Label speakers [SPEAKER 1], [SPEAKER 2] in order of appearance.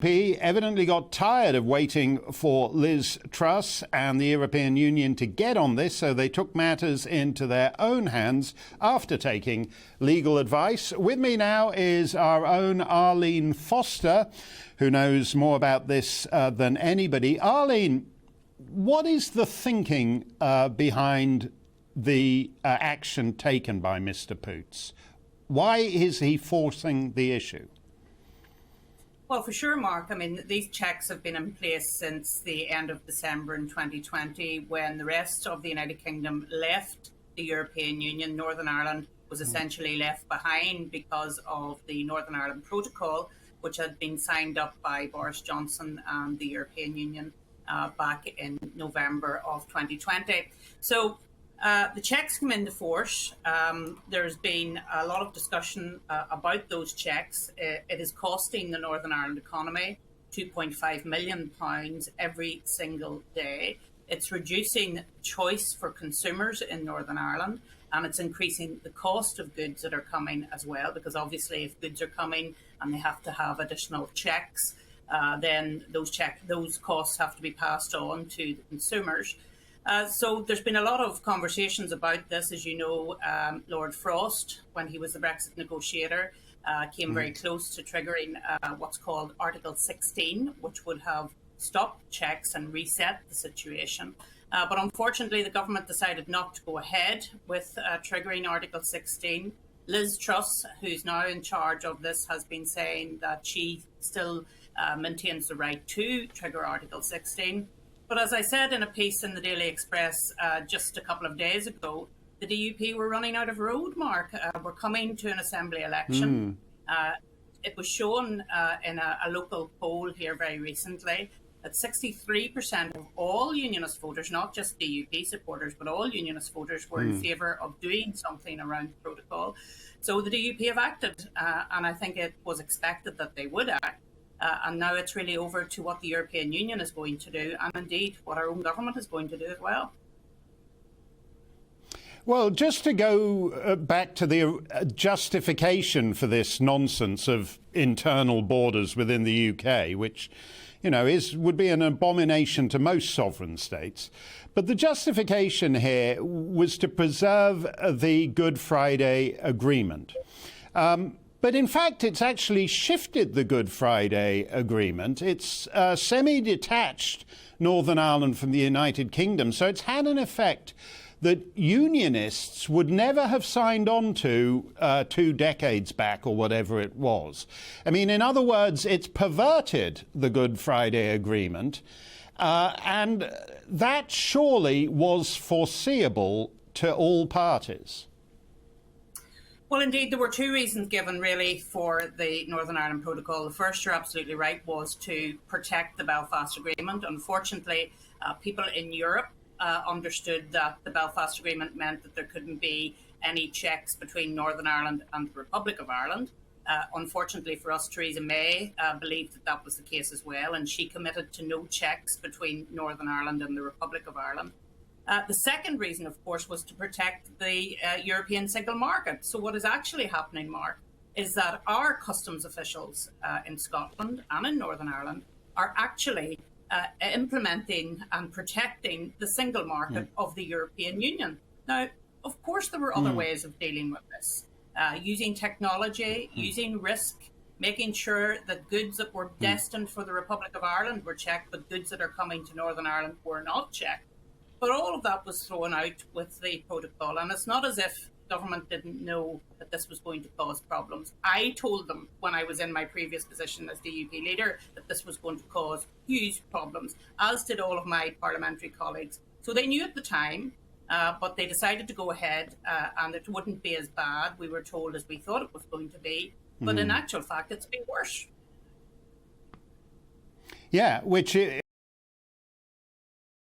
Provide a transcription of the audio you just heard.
[SPEAKER 1] evidently got tired of waiting for Liz Truss and the European Union to get on this, so they took matters into their own hands after taking legal advice. With me now is our own Arlene Foster, who knows more about this than anybody. Arlene, what is the thinking behind the action taken by Mr. Poots? Why is he forcing the issue?
[SPEAKER 2] Well, for sure, Mark. I mean, these checks have been in place since the end of December in 2020, when the rest of the United Kingdom left the European Union. Northern Ireland was essentially left behind because of the Northern Ireland Protocol, which had been signed up by Boris Johnson and the European Union back in November of 2020. So the checks come into force. There's been a lot of discussion about those checks. It is costing the Northern Ireland economy £2.5 million every single day. It's reducing choice for consumers in Northern Ireland, and it's increasing the cost of goods that are coming as well, because obviously if goods are coming and they have to have additional checks, then those costs have to be passed on to the consumers. So there's been a lot of conversations about this. As you know, Lord Frost, when he was the Brexit negotiator, came very close to triggering what's called Article 16, which would have stopped checks and reset the situation. But unfortunately, the government decided not to go ahead with triggering Article 16. Liz Truss, who's now in charge of this, has been saying that she still maintains the right to trigger Article 16. But as I said in a piece in the Daily Express just a couple of days ago, the DUP were running out of road, Mark. We're coming to an assembly election. It was shown in a local poll here very recently that 63% of all Unionist voters, not just DUP supporters, but all Unionist voters, were in favour of doing something around the protocol. So the DUP have acted, and I think it was expected that they would act. And now it's really over to what the European Union is going to do, and indeed what our own government is going to do as well.
[SPEAKER 1] Well, just to go back to the justification for this nonsense of internal borders within the UK, which, you know, would be an abomination to most sovereign states. But the justification here was to preserve the Good Friday Agreement. But in fact, it's actually shifted the Good Friday Agreement. It's semi-detached Northern Ireland from the United Kingdom. So it's had an effect that Unionists would never have signed on to 2 decades back or whatever it was. I mean, in other words, it's perverted the Good Friday Agreement. And that surely was foreseeable to all parties.
[SPEAKER 2] Well, indeed, there were 2 reasons given, really, for the Northern Ireland Protocol. The first, you're absolutely right, was to protect the Belfast Agreement. Unfortunately, people in Europe understood that the Belfast Agreement meant that there couldn't be any checks between Northern Ireland and the Republic of Ireland. Unfortunately for us, Theresa May believed that that was the case as well, and she committed to no checks between Northern Ireland and the Republic of Ireland. The second reason, of course, was to protect the European single market. So what is actually happening, Mark, is that our customs officials in Scotland and in Northern Ireland are actually implementing and protecting the single market of the European Union. Now, of course, there were other ways of dealing with this, using technology, using risk, making sure that goods that were destined for the Republic of Ireland were checked, but goods that are coming to Northern Ireland were not checked. But all of that was thrown out with the protocol, and it's not as if government didn't know that this was going to cause problems. I told them when I was in my previous position as DUP leader that this was going to cause huge problems, as did all of my parliamentary colleagues. So they knew at the time, but they decided to go ahead, and it wouldn't be as bad, we were told, as we thought it was going to be. But in actual fact, it's been worse.
[SPEAKER 1] Yeah, which